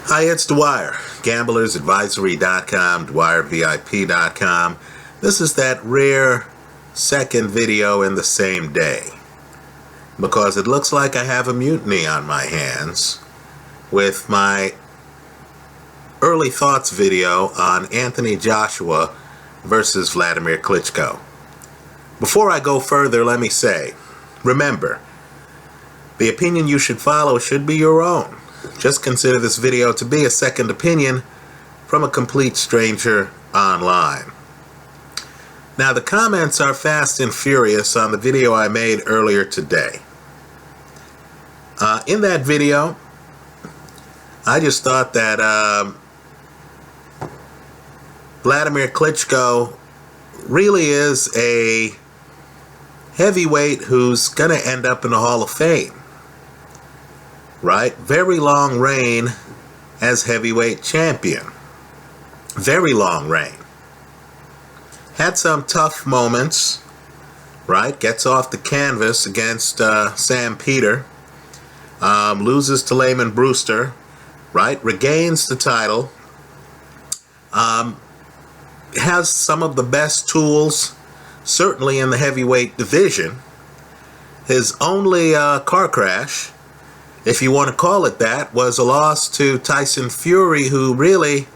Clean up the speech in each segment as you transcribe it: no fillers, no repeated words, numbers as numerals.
Hi, it's Dwyer, gamblersadvisory.com, dwyervip.com. This is that rare second video in the same day, because it looks like I have a mutiny on my hands with my early thoughts video on Anthony Joshua versus Wladimir Klitschko. Before I go further, let me say, remember, the opinion you should follow should be your own. Just consider this video to be a second opinion from a complete stranger online. Now, the comments are fast and furious on the video I made earlier today. In that video, I just thought that Wladimir Klitschko really is a heavyweight who's going to end up in the Hall of Fame. Right? Very long reign as heavyweight champion. Very long reign. Had some tough moments, right? Gets off the canvas against Sam Peter. Loses to Layman Brewster, right? Regains the title. Has some of the best tools, certainly in the heavyweight division. His only car crash, if you want to call it that, was a loss to Tyson Fury, who really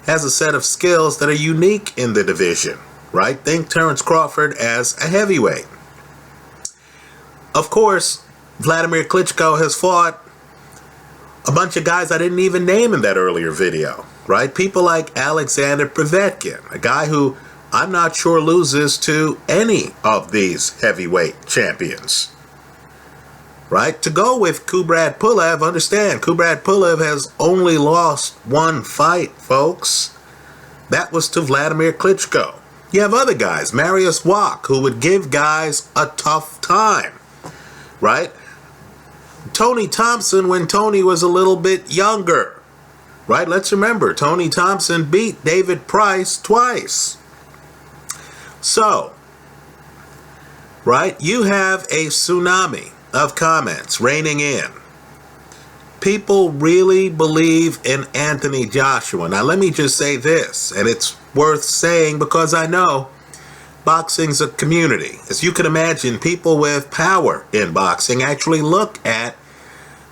has a set of skills that are unique in the division, right? Think Terrence Crawford as a heavyweight. Of course, Wladimir Klitschko has fought a bunch of guys I didn't even name in that earlier video, right? People like Alexander Povetkin, a guy who I'm not sure loses to any of these heavyweight champions. Right? To go with Kubrat Pulev, understand, Kubrat Pulev has only lost one fight, folks. That was to Wladimir Klitschko. You have other guys, Marius Wach, who would give guys a tough time. Right? Tony Thompson, when Tony was a little bit younger. Right? Let's remember, Tony Thompson beat David Price twice. So, right, you have a tsunami of comments raining in. People really believe in Anthony Joshua. Now let me just say this, and it's worth saying because I know boxing's a community. As you can imagine, people with power in boxing actually look at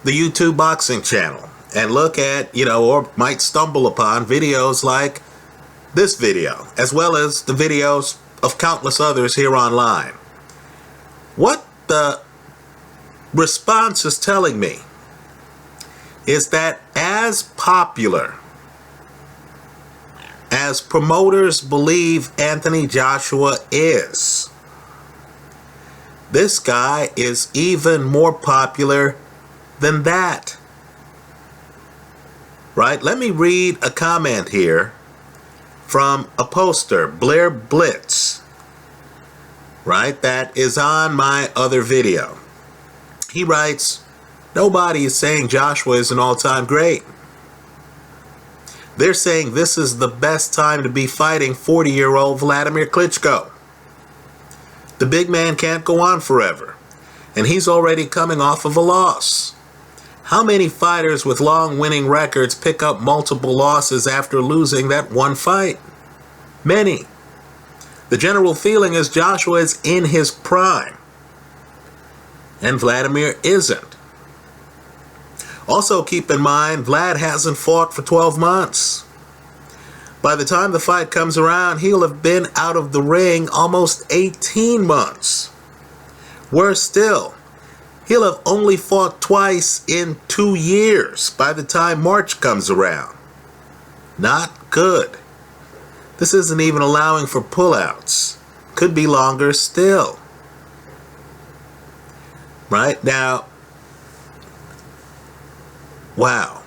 the YouTube boxing channel and look at, or might stumble upon videos like this video, as well as the videos of countless others here online. What the response is telling me is that as popular as promoters believe Anthony Joshua is, this guy is even more popular than that. Right? Let me read a comment here from a poster, Blair Blitz, right? That is on my other video. He writes, nobody is saying Joshua is an all-time great. They're saying this is the best time to be fighting 40-year-old Wladimir Klitschko. The big man can't go on forever, and he's already coming off of a loss. How many fighters with long winning records pick up multiple losses after losing that one fight? Many. The general feeling is Joshua is in his prime, and Wladimir isn't. Also keep in mind, Vlad hasn't fought for 12 months. By the time the fight comes around, he'll have been out of the ring almost 18 months. Worse still, he'll have only fought twice in 2 years by the time March comes around. Not good. This isn't even allowing for pullouts. Could be longer still. Right? Now, wow.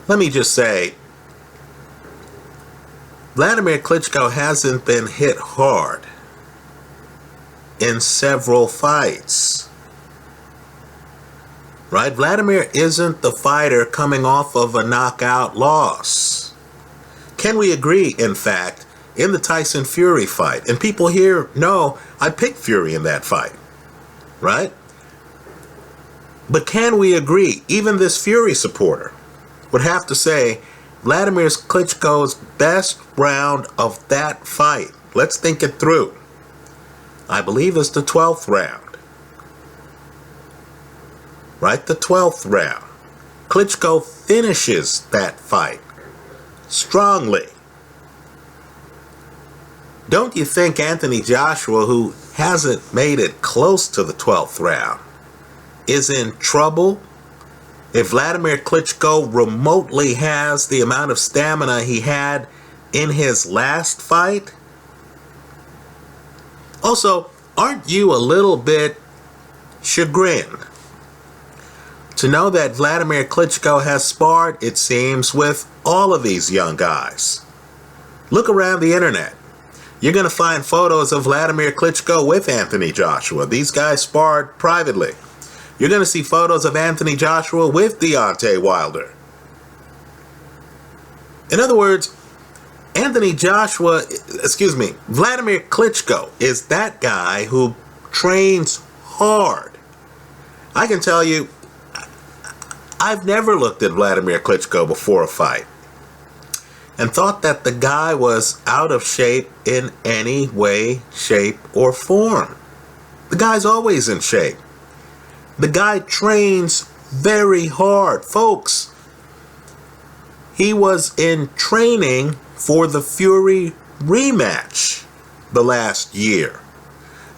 Let me just say, Wladimir Klitschko hasn't been hit hard in several fights. Right? Wladimir isn't the fighter coming off of a knockout loss. Can we agree, in fact, in the Tyson Fury fight? And people here know I picked Fury in that fight. Right? But can we agree, even this Fury supporter would have to say Wladimir Klitschko's best round of that fight, let's think it through, I believe it's the 12th round. Right, the 12th round. Klitschko finishes that fight strongly. Don't you think Anthony Joshua, who hasn't made it close to the 12th round, is in trouble if Wladimir Klitschko remotely has the amount of stamina he had in his last fight? Also, aren't you a little bit chagrined to know that Wladimir Klitschko has sparred, it seems, with all of these young guys? Look around the internet. You're going to find photos of Wladimir Klitschko with Anthony Joshua. These guys sparred privately. You're going to see photos of Anthony Joshua with Deontay Wilder. In other words, Wladimir Klitschko is that guy who trains hard. I can tell you, I've never looked at Wladimir Klitschko before a fight and thought that the guy was out of shape in any way, shape, or form. The guy's always in shape. The guy trains very hard. Folks, he was in training for the Fury rematch the last year.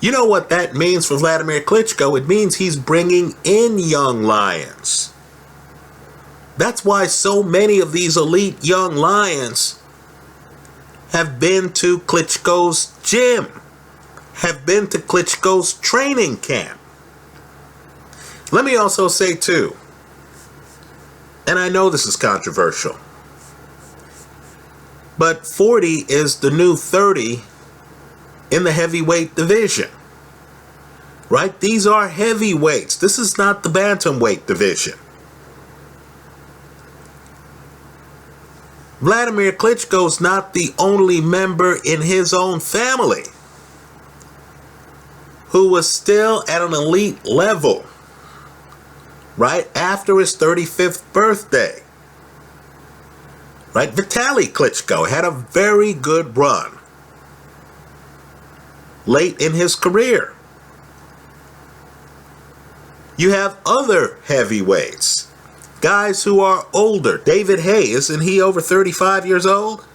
You know what that means for Wladimir Klitschko? It means he's bringing in young lions. That's why so many of these elite young lions have been to Klitschko's gym, have been to Klitschko's training camp. Let me also say too, and I know this is controversial, but 40 is the new 30 in the heavyweight division. Right? These are heavyweights. This is not the bantamweight division. Wladimir Klitschko's not the only member in his own family who was still at an elite level right after his 35th birthday. Right? Vitaly Klitschko had a very good run late in his career. You have other heavyweights, guys who are older. David Haye, isn't he over 35 years old?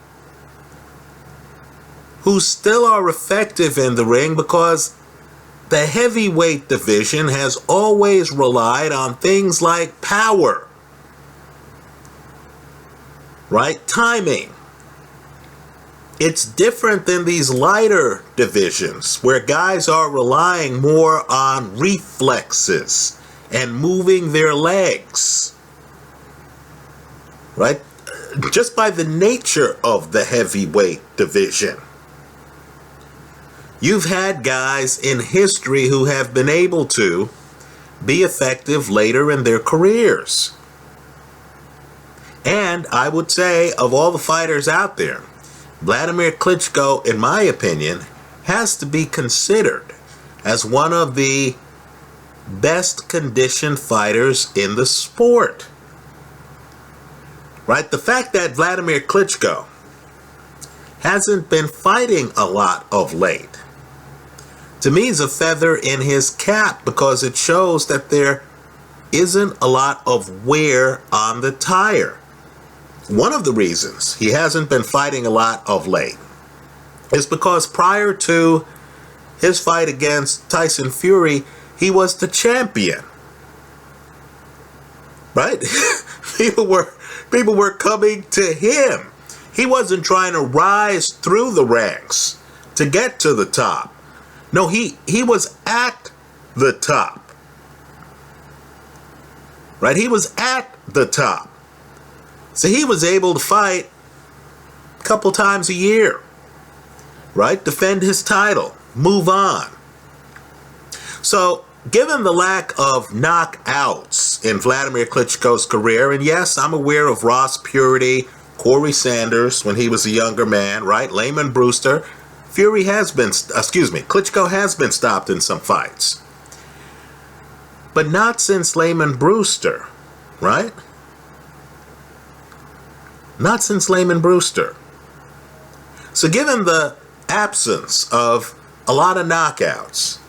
Who still are effective in the ring because the heavyweight division has always relied on things like power, right? Timing. It's different than these lighter divisions where guys are relying more on reflexes and moving their legs, right? Just by the nature of the heavyweight division. You've had guys in history who have been able to be effective later in their careers. And I would say, of all the fighters out there, Wladimir Klitschko, in my opinion, has to be considered as one of the best conditioned fighters in the sport. Right? The fact that Wladimir Klitschko hasn't been fighting a lot of late, to me, is a feather in his cap because it shows that there isn't a lot of wear on the tire. One of the reasons he hasn't been fighting a lot of late is because prior to his fight against Tyson Fury, he was the champion. Right? People were coming to him. He wasn't trying to rise through the ranks to get to the top. No, he was at the top. Right? He was at the top. So he was able to fight a couple times a year. Right? Defend his title. Move on. So, given the lack of knockouts in Wladimir Klitschko's career, and yes, I'm aware of Ross Purity, Corey Sanders when he was a younger man, right? Layman Brewster. Klitschko has been stopped in some fights. but not since Lehman Brewster, right? Not since Lehman Brewster. So given the absence of a lot of knockouts,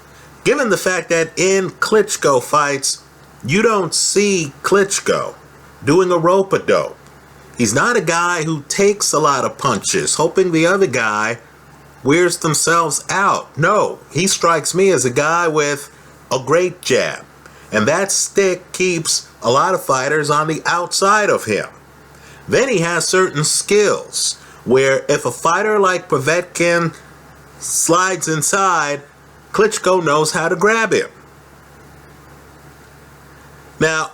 given the fact that in Klitschko fights, you don't see Klitschko doing a rope-a-dope. He's not a guy who takes a lot of punches, hoping the other guy wears themselves out. No, he strikes me as a guy with a great jab. And that stick keeps a lot of fighters on the outside of him. Then he has certain skills where if a fighter like Povetkin slides inside, Klitschko knows how to grab him. Now,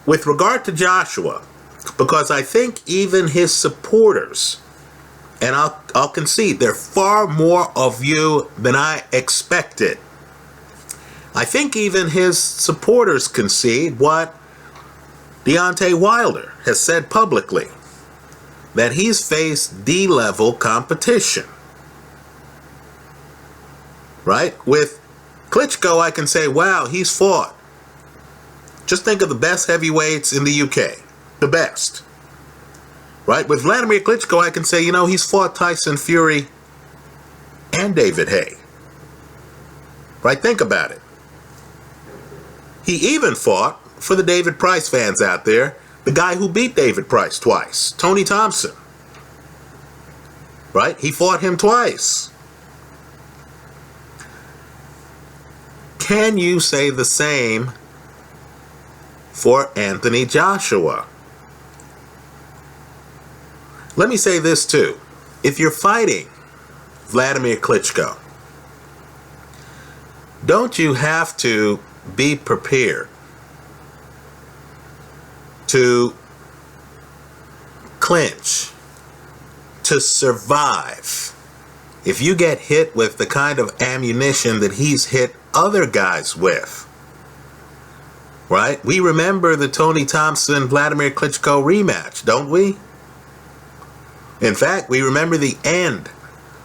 with regard to Joshua, because I think even his supporters, and I'll concede, they're far more of you than I expected. I think even his supporters concede what Deontay Wilder has said publicly, that he's faced D-level competition. Right? With Klitschko, I can say, wow, he's fought. Just think of the best heavyweights in the UK. The best. Right? With Wladimir Klitschko, I can say, you know, he's fought Tyson Fury and David Haye. Right? Think about it. He even fought, for the David Price fans out there, the guy who beat David Price twice, Tony Thompson. Right? He fought him twice. Can you say the same for Anthony Joshua? Let me say this too. If you're fighting Wladimir Klitschko, don't you have to be prepared to clinch, to survive, if you get hit with the kind of ammunition that he's hit other guys with? Right? We remember the Tony Thompson-Wladimir Klitschko rematch, don't we? In fact, we remember the end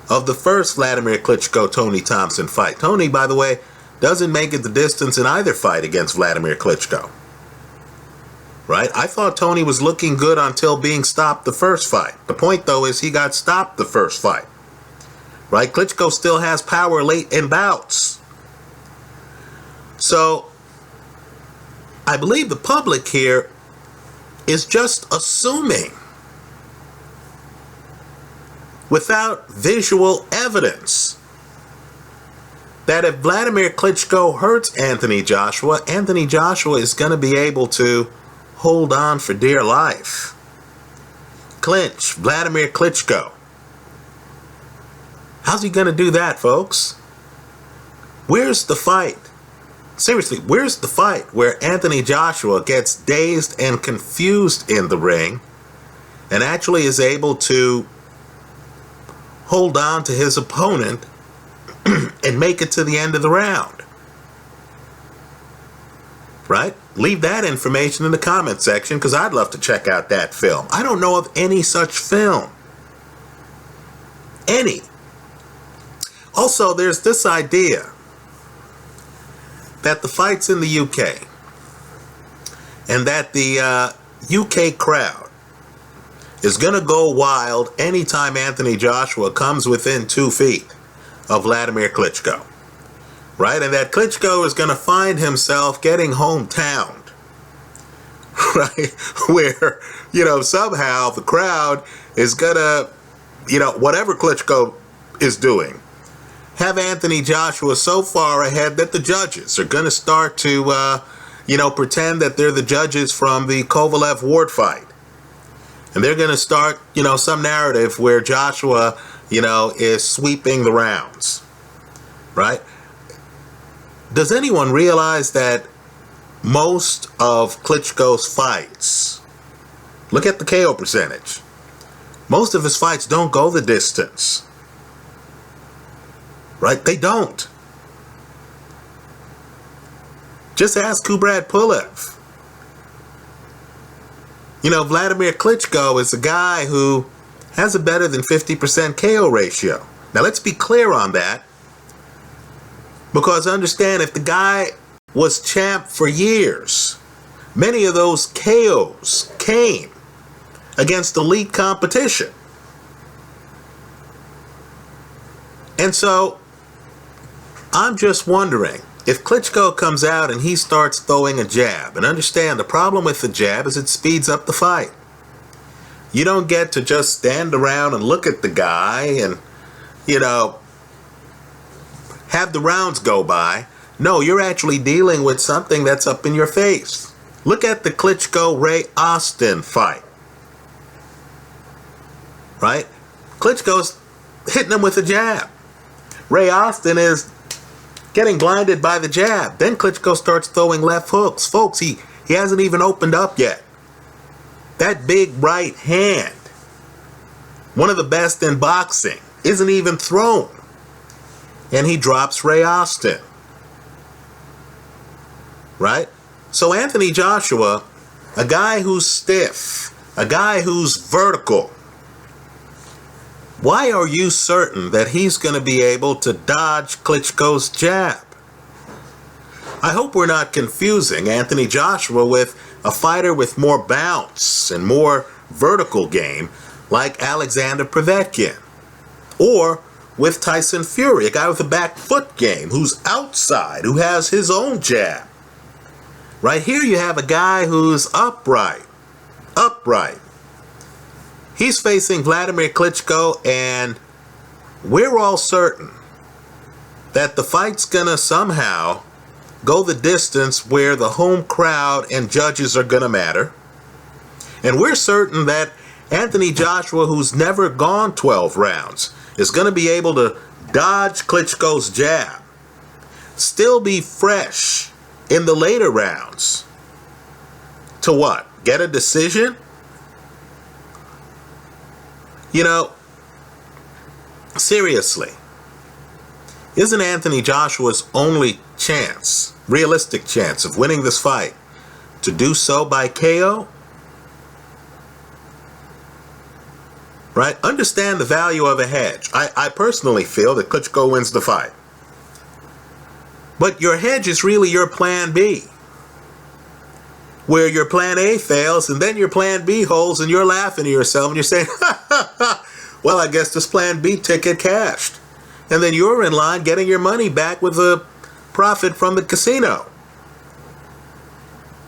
of the first Wladimir Klitschko-Tony Thompson fight. Tony, by the way, doesn't make it the distance in either fight against Wladimir Klitschko. Right? I thought Tony was looking good until being stopped the first fight. The point, though, is he got stopped the first fight. Right? Klitschko still has power late in bouts. So, I believe the public here is just assuming, without visual evidence, that if Wladimir Klitschko hurts Anthony Joshua is going to be able to hold on for dear life. Clinch, Wladimir Klitschko. How's he going to do that, folks? Where's the fight? Seriously, where's the fight where Anthony Joshua gets dazed and confused in the ring and actually is able to hold on to his opponent and make it to the end of the round? Right? Leave that information in the comment section, because I'd love to check out that film. I don't know of any such film. Any. Also, there's this idea that the fight's in the UK and that the UK crowd is going to go wild anytime Anthony Joshua comes within 2 feet of Wladimir Klitschko. Right? And that Klitschko is going to find himself getting hometowned. Right? Where, you know, somehow the crowd is going to, you know, whatever Klitschko is doing, have Anthony Joshua so far ahead that the judges are going to start to, you know, pretend that they're the judges from the Kovalev-Ward fight. And they're going to start, you know, some narrative where Joshua, you know, is sweeping the rounds. Right? Does anyone realize that most of Klitschko's fights, look at the KO percentage, most of his fights don't go the distance. Right? They don't. Just ask Kubrat Pulev. You know, Wladimir Klitschko is a guy who has a better than 50% KO ratio. Now, let's be clear on that. Because understand, if the guy was champ for years. Many of those KOs came against elite competition. And so, I'm just wondering, if Klitschko comes out and he starts throwing a jab, and understand the problem with the jab is it speeds up the fight. You don't get to just stand around and look at the guy and, have the rounds go by. No, you're actually dealing with something that's up in your face. Look at the Klitschko-Ray Austin fight. Right? Klitschko's hitting him with a jab. Ray Austin is getting blinded by the jab. Then Klitschko starts throwing left hooks. Folks, he hasn't even opened up yet. That big right hand, one of the best in boxing, isn't even thrown. And he drops Ray Austin. Right? So Anthony Joshua, a guy who's stiff, a guy who's vertical, why are you certain that he's going to be able to dodge Klitschko's jab? I hope we're not confusing Anthony Joshua with a fighter with more bounce and more vertical game like Alexander Povetkin. Or with Tyson Fury, a guy with a back foot game who's outside, who has his own jab. Right here you have a guy who's upright. He's facing Wladimir Klitschko, and we're all certain that the fight's gonna somehow go the distance where the home crowd and judges are gonna matter. And we're certain that Anthony Joshua, who's never gone 12 rounds, is gonna be able to dodge Klitschko's jab, still be fresh in the later rounds. To what? Get a decision? Seriously, isn't Anthony Joshua's only chance, realistic chance of winning this fight, to do so by KO? Right? Understand the value of a hedge. I personally feel that Klitschko wins the fight. But your hedge is really your plan B, where your plan A fails and then your plan B holds and you're laughing to yourself and you're saying, well, I guess this plan B ticket cashed. And then you're in line getting your money back with a profit from the casino.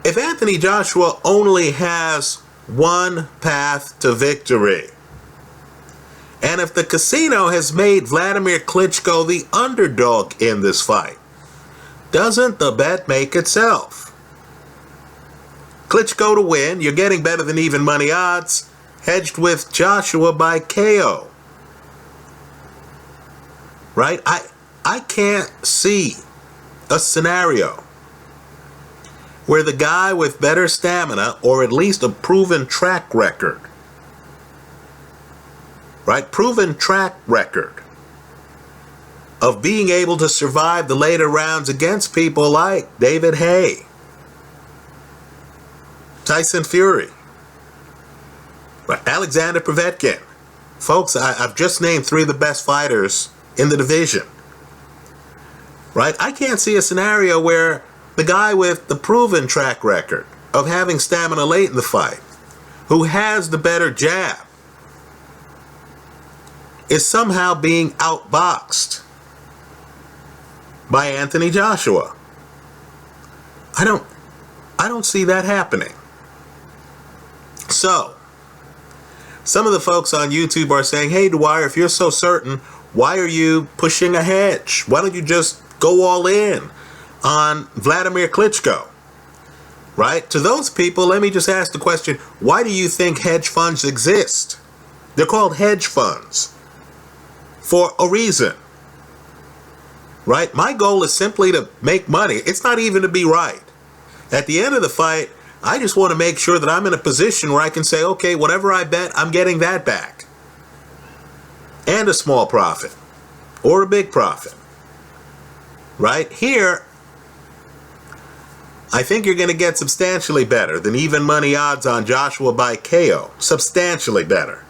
If Anthony Joshua only has one path to victory, and if the casino has made Wladimir Klitschko the underdog in this fight, doesn't the bet make itself? Klitschko to win, you're getting better than even money odds, hedged with Joshua by KO. Right? I can't see a scenario where the guy with better stamina, or at least a proven track record, right? Proven track record of being able to survive the later rounds against people like David Haye, Tyson Fury, right? Alexander Povetkin. Folks, I've just named three of the best fighters in the division. Right? I can't see a scenario where the guy with the proven track record of having stamina late in the fight, who has the better jab, is somehow being outboxed by Anthony Joshua. I don't see that happening. So, some of the folks on YouTube are saying, hey, Dwyer, if you're so certain, why are you pushing a hedge? Why don't you just go all in on Wladimir Klitschko? Right? To those people, let me just ask the question, why do you think hedge funds exist? They're called hedge funds for a reason. Right? My goal is simply to make money. It's not even to be right. At the end of the fight, I just want to make sure that I'm in a position where I can say, okay, whatever I bet, I'm getting that back. And a small profit. Or a big profit. Right? Here, I think you're going to get substantially better than even money odds on Joshua by KO. Substantially better.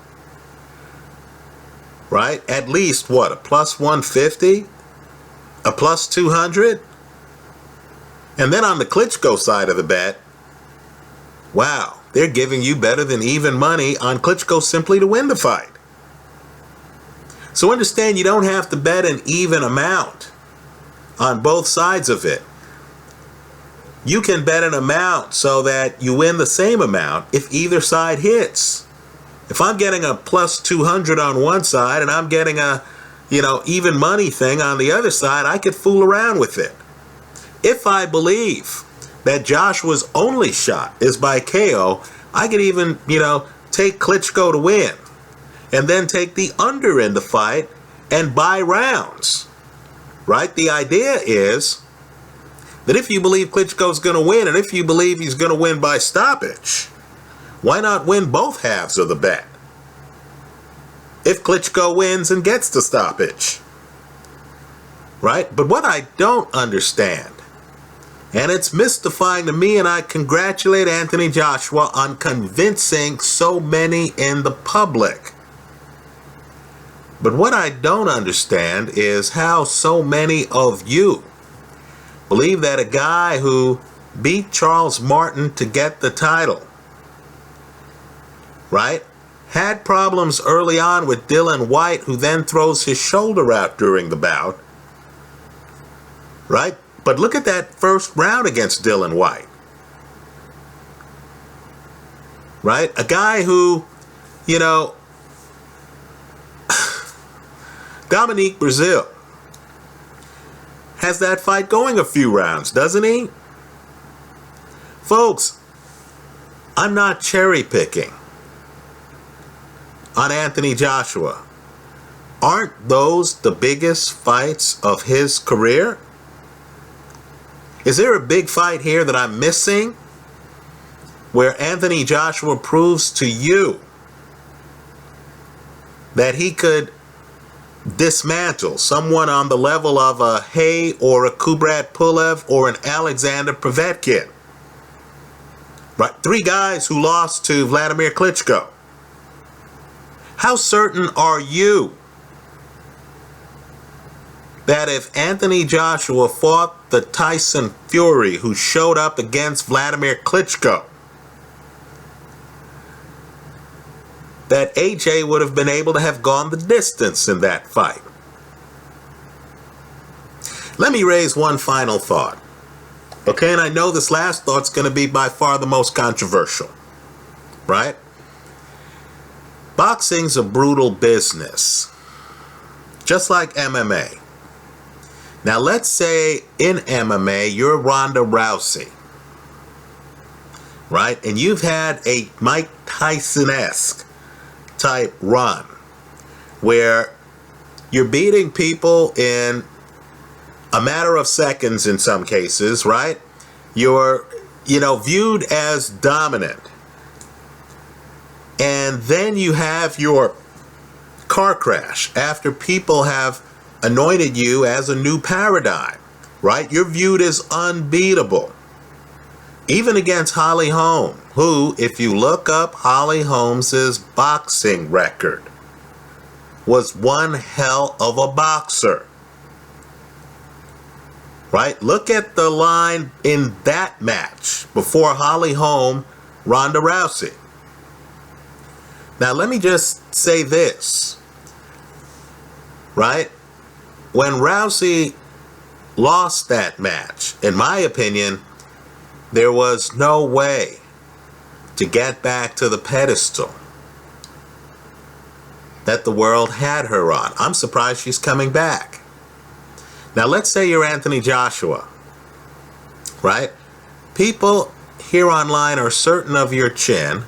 Right? At least, what, a plus 150? A plus 200? And then on the Klitschko side of the bet, wow, they're giving you better than even money on Klitschko simply to win the fight. So understand, you don't have to bet an even amount on both sides of it. You can bet an amount so that you win the same amount if either side hits. If I'm getting a plus 200 on one side and I'm getting a, even money thing on the other side, I could fool around with it. If I believe that Joshua's only shot is by KO, I could even, take Klitschko to win and then take the under in the fight and buy rounds, right? The idea is that if you believe Klitschko's going to win and if you believe he's going to win by stoppage, why not win both halves of the bet? If Klitschko wins and gets the stoppage, right? But what I don't understand, and it's mystifying to me, and I congratulate Anthony Joshua on convincing so many in the public. But what I don't understand is how so many of you believe that a guy who beat Charles Martin to get the title, right, had problems early on with Dillian Whyte, who then throws his shoulder out during the bout, right? But look at that first round against Dillian Whyte, right? A guy who, Dominique Brazil has that fight going a few rounds, doesn't he? Folks, I'm not cherry picking on Anthony Joshua. Aren't those the biggest fights of his career? Is there a big fight here that I'm missing where Anthony Joshua proves to you that he could dismantle someone on the level of a Hay or a Kubrat Pulev or an Alexander Povetkin? Right? 3 guys who lost to Wladimir Klitschko. How certain are you that if Anthony Joshua fought the Tyson Fury who showed up against Wladimir Klitschko, that AJ would have been able to have gone the distance in that fight? Let me raise one final thought. Okay, and I know this last thought's going to be by far the most controversial, right? Boxing's a brutal business, just like MMA. Now let's say in MMA you're Ronda Rousey, right? And you've had a Mike Tyson-esque type run where you're beating people in a matter of seconds in some cases, right? You're, viewed as dominant. And then you have your car crash after people have anointed you as a new paradigm, right? You're viewed as unbeatable. Even against Holly Holm, who, if you look up Holly Holmes's boxing record, was one hell of a boxer. Right? Look at the line in that match before Holly Holm, Ronda Rousey. Now let me just say this, right? When Rousey lost that match, in my opinion, there was no way to get back to the pedestal that the world had her on. I'm surprised she's coming back. Now let's say you're Anthony Joshua, right? People here online are certain of your chin,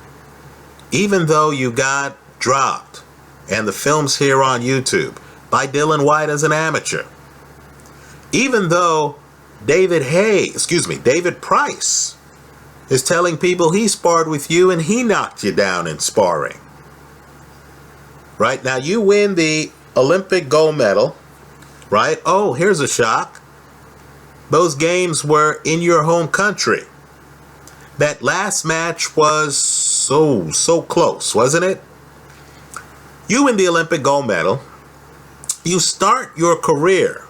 even though you got dropped, and the film's here on YouTube, by Dillian Whyte as an amateur. Even though David Price is telling people he sparred with you and he knocked you down in sparring. Right? Now you win the Olympic gold medal, right? Oh, here's a shock. Those games were in your home country. That last match was so close, wasn't it? You win the Olympic gold medal. You start your career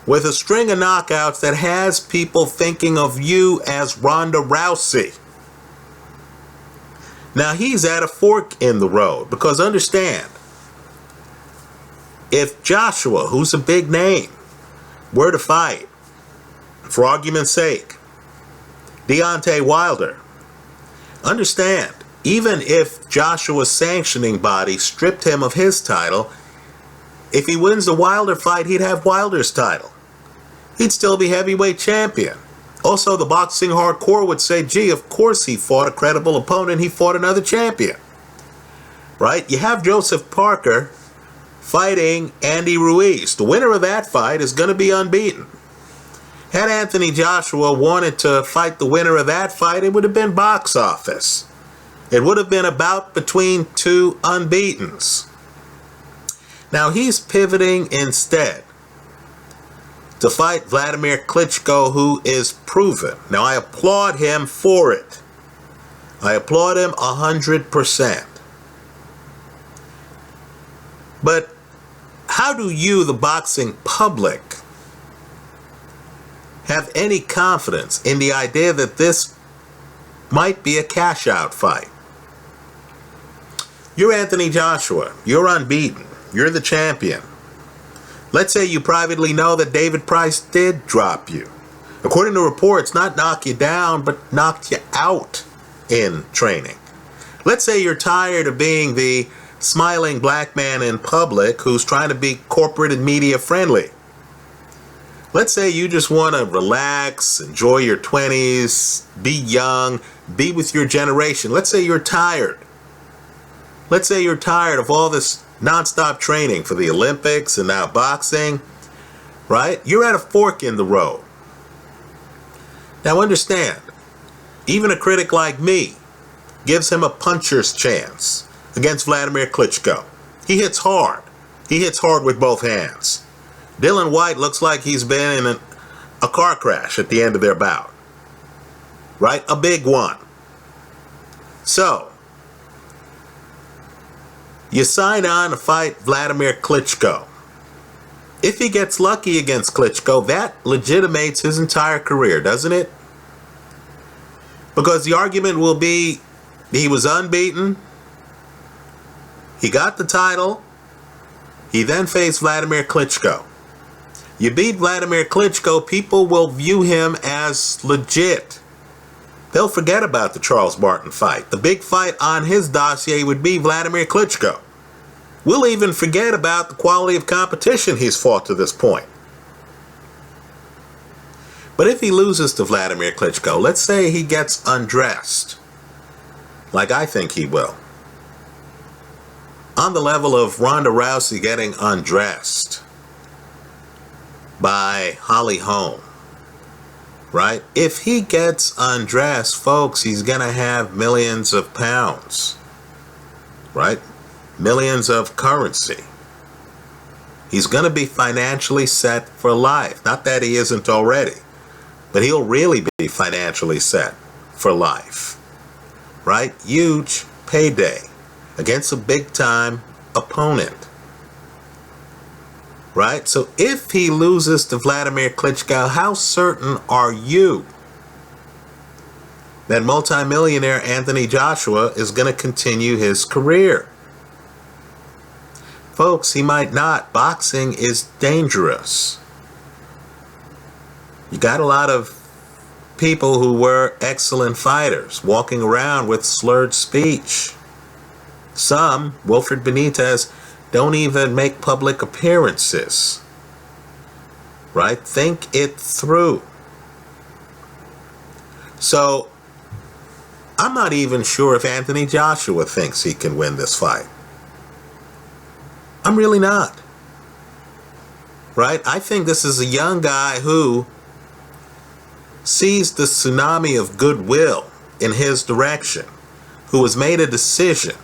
with a string of knockouts that has people thinking of you as Ronda Rousey. Now he's at a fork in the road, because understand, if Joshua, who's a big name, were to fight, for argument's sake, Deontay Wilder, understand, even if Joshua's sanctioning body stripped him of his title, if he wins the Wilder fight, he'd have Wilder's title. He'd still be heavyweight champion. Also, the boxing hardcore would say, gee, of course he fought a credible opponent. He fought another champion. Right? You have Joseph Parker fighting Andy Ruiz. The winner of that fight is going to be unbeaten. Had Anthony Joshua wanted to fight the winner of that fight, it would have been box office. It would have been a bout between two unbeatens. Now he's pivoting instead to fight Wladimir Klitschko, who is proven. Now I applaud him for it. I applaud him 100%. But how do you, the boxing public, have any confidence in the idea that this might be a cash-out fight? You're Anthony Joshua. You're unbeaten. You're the champion. Let's say you privately know that David Price did drop you. According to reports, not knock you down, but knocked you out in training. Let's say you're tired of being the smiling black man in public who's trying to be corporate and media friendly. Let's say you just want to relax, enjoy your 20s, be young, be with your generation. Let's say you're tired. Let's say you're tired of all this nonstop training for the Olympics and now boxing, right? You're at a fork in the road. Now understand, even a critic like me gives him a puncher's chance against Wladimir Klitschko. He hits hard. He hits hard with both hands. Dylan White looks like he's been in a car crash at the end of their bout. Right? A big one. So, you sign on to fight Wladimir Klitschko. If he gets lucky against Klitschko, that legitimates his entire career, doesn't it? Because the argument will be he was unbeaten, he got the title, he then faced Wladimir Klitschko. You beat Wladimir Klitschko, people will view him as legit. They'll forget about the Charles Martin fight. The big fight on his dossier would be Wladimir Klitschko. We'll even forget about the quality of competition he's fought to this point. But if he loses to Wladimir Klitschko, let's say he gets undressed, like I think he will, on the level of Ronda Rousey getting undressed by Holly Holm, right? If he gets undressed, folks, he's going to have millions of pounds, right? Millions of currency. He's going to be financially set for life. Not that he isn't already, but he'll really be financially set for life, right? Huge payday against a big-time opponent, right? So if he loses to Wladimir Klitschko, how certain are you that multimillionaire Anthony Joshua is going to continue his career? Folks, he might not. Boxing is dangerous. You got a lot of people who were excellent fighters walking around with slurred speech. Some, Wilfred Benitez, don't even make public appearances. Right? Think it through. So, I'm not even sure if Anthony Joshua thinks he can win this fight. I'm really not. Right? I think this is a young guy who sees the tsunami of goodwill in his direction, who has made a decision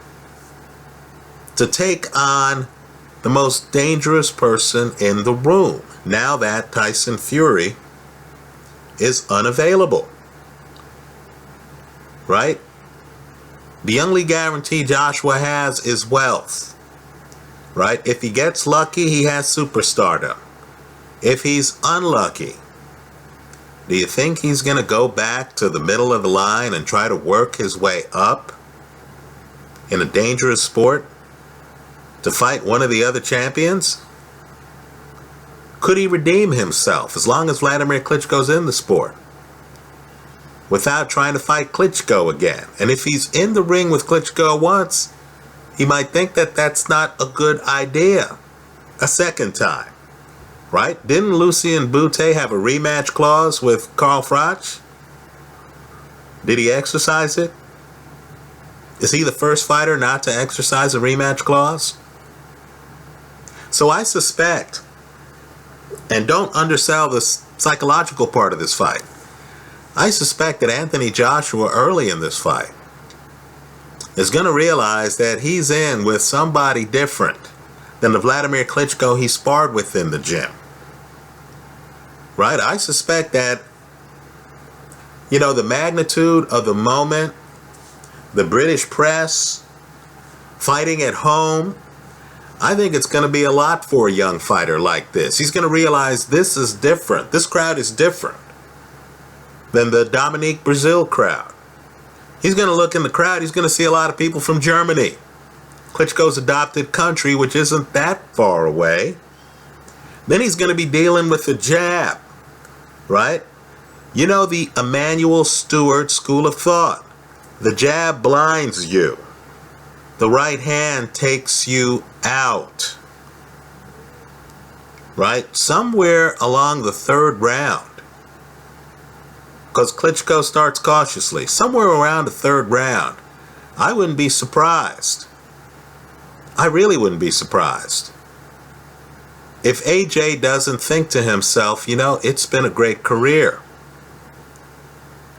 to take on the most dangerous person in the room now that Tyson Fury is unavailable. Right? The only guarantee Joshua has is wealth. Right? If he gets lucky, he has superstardom. If he's unlucky, do you think he's going to go back to the middle of the line and try to work his way up in a dangerous sport to fight one of the other champions? Could he redeem himself as long as Wladimir Klitschko's in the sport without trying to fight Klitschko again? And if he's in the ring with Klitschko once, he might think that that's not a good idea a second time. Right? Didn't Lucien Boutte have a rematch clause with Carl Froch? Did he exercise it? Is he the first fighter not to exercise a rematch clause? So I suspect, and don't undersell the psychological part of this fight, I suspect that Anthony Joshua early in this fight is going to realize that he's in with somebody different than the Wladimir Klitschko he sparred with in the gym. Right? I suspect that, the magnitude of the moment, the British press, fighting at home, I think it's going to be a lot for a young fighter like this. He's going to realize this is different. This crowd is different than the Dominique Brazil crowd. He's going to look in the crowd. He's going to see a lot of people from Germany, Klitschko's adopted country, which isn't that far away. Then he's going to be dealing with the jab, right? The Emanuel Stewart school of thought. The jab blinds you. The right hand takes you out. Right? Somewhere along the third round, because Klitschko starts cautiously, somewhere around the third round, I wouldn't be surprised. I really wouldn't be surprised if AJ doesn't think to himself, it's been a great career.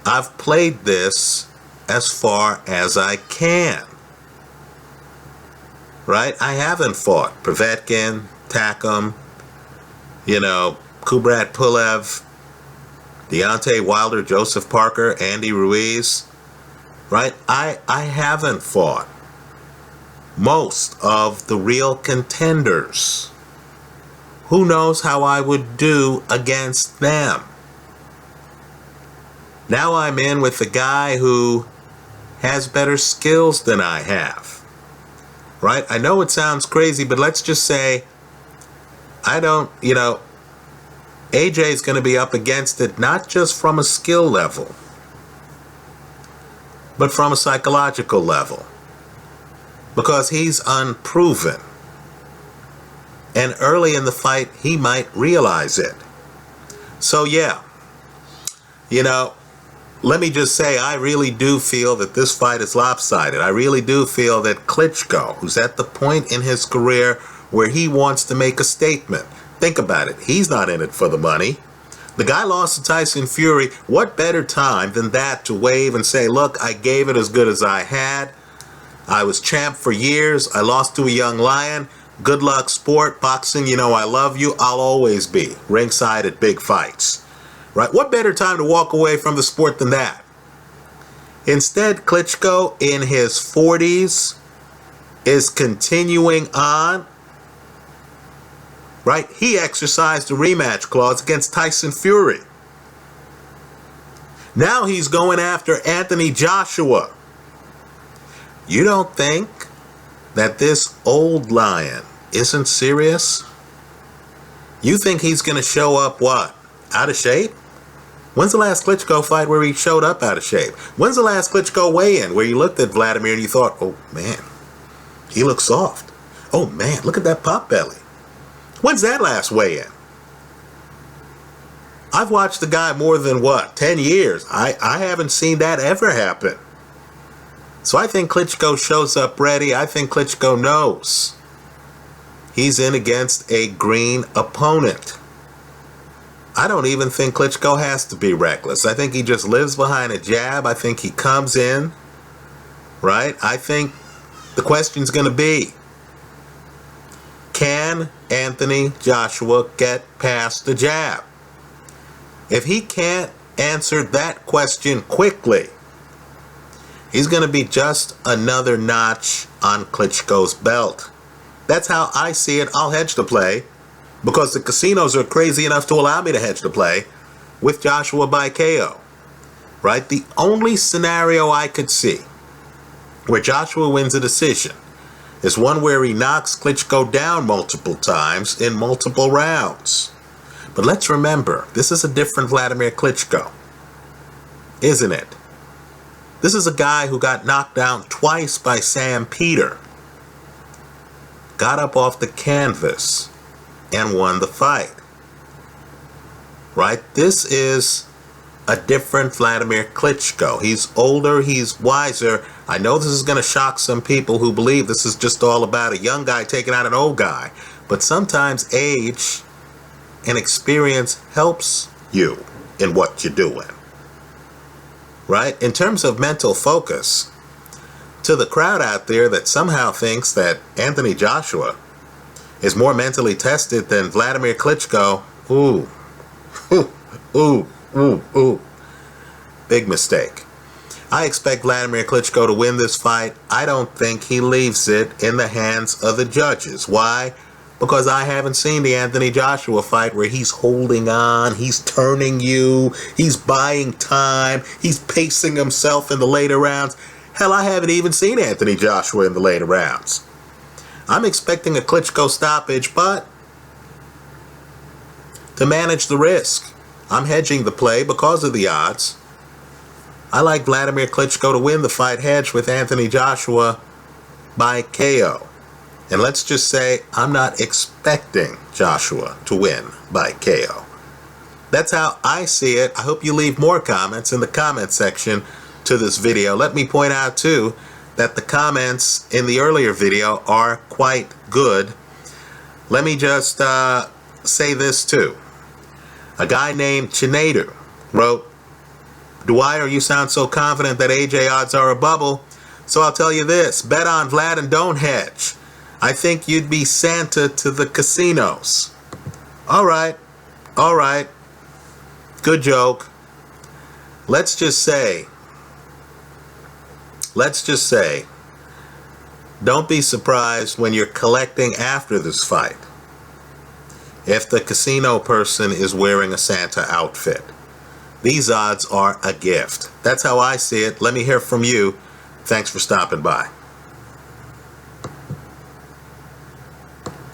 I've played this as far as I can. Right? I haven't fought Povetkin, Takam, Kubrat Pulev, Deontay Wilder, Joseph Parker, Andy Ruiz. Right? I haven't fought most of the real contenders. Who knows how I would do against them? Now I'm in with the guy who has better skills than I have. Right? I know it sounds crazy, but let's just say AJ is going to be up against it not just from a skill level, but from a psychological level. Because he's unproven. And early in the fight, he might realize it. So yeah, let me just say, I really do feel that this fight is lopsided. I really do feel that Klitschko, who's at the point in his career where he wants to make a statement. Think about it. He's not in it for the money. The guy lost to Tyson Fury. What better time than that to wave and say, look, I gave it as good as I had. I was champ for years. I lost to a young lion. Good luck, sport. Boxing, I love you. I'll always be ringside at big fights. Right? What better time to walk away from the sport than that? Instead, Klitschko in his 40s is continuing on. Right? He exercised a rematch clause against Tyson Fury. Now he's going after Anthony Joshua. You don't think that this old lion isn't serious? You think he's going to show up what? Out of shape? When's the last Klitschko fight where he showed up out of shape? When's the last Klitschko weigh-in where you looked at Wladimir and you thought, oh man, he looks soft. Oh man, look at that pop belly. When's that last weigh-in? I've watched the guy more than 10 years. I haven't seen that ever happen. So I think Klitschko shows up ready. I think Klitschko knows he's in against a green opponent. I don't even think Klitschko has to be reckless. I think he just lives behind a jab. I think he comes in, right? I think the question's going to be, can Anthony Joshua get past the jab? If he can't answer that question quickly, he's going to be just another notch on Klitschko's belt. That's how I see it. I'll hedge the play because the casinos are crazy enough to allow me to hedge the play with Joshua by KO. Right? The only scenario I could see where Joshua wins a decision is one where he knocks Klitschko down multiple times in multiple rounds. But let's remember, this is a different Wladimir Klitschko, isn't it? This is a guy who got knocked down twice by Sam Peter, got up off the canvas, and won the fight. Right? This is a different Wladimir Klitschko. He's older, he's wiser. I know this is going to shock some people who believe this is just all about a young guy taking out an old guy. But sometimes age and experience helps you in what you're doing. Right? In terms of mental focus, to the crowd out there that somehow thinks that Anthony Joshua is more mentally tested than Wladimir Klitschko, ooh. Big mistake. I expect Wladimir Klitschko to win this fight. I don't think he leaves it in the hands of the judges. Why? Because I haven't seen the Anthony Joshua fight where he's holding on, he's turning you, he's buying time, he's pacing himself in the later rounds. Hell, I haven't even seen Anthony Joshua in the later rounds. I'm expecting a Klitschko stoppage, but to manage the risk, I'm hedging the play because of the odds. I like Wladimir Klitschko to win the fight hedge with Anthony Joshua by KO. And let's just say I'm not expecting Joshua to win by KO. That's how I see it. I hope you leave more comments in the comment section to this video. Let me point out too that the comments in the earlier video are quite good. Let me just say this too. A guy named Chinadu wrote, "Dwyer, you sound so confident that AJ odds are a bubble. So I'll tell you this, bet on Vlad and don't hedge. I think you'd be Santa to the casinos." All right. Good joke. Let's just say, don't be surprised when you're collecting after this fight if the casino person is wearing a Santa outfit. These odds are a gift. That's how I see it. Let me hear from you. Thanks for stopping by.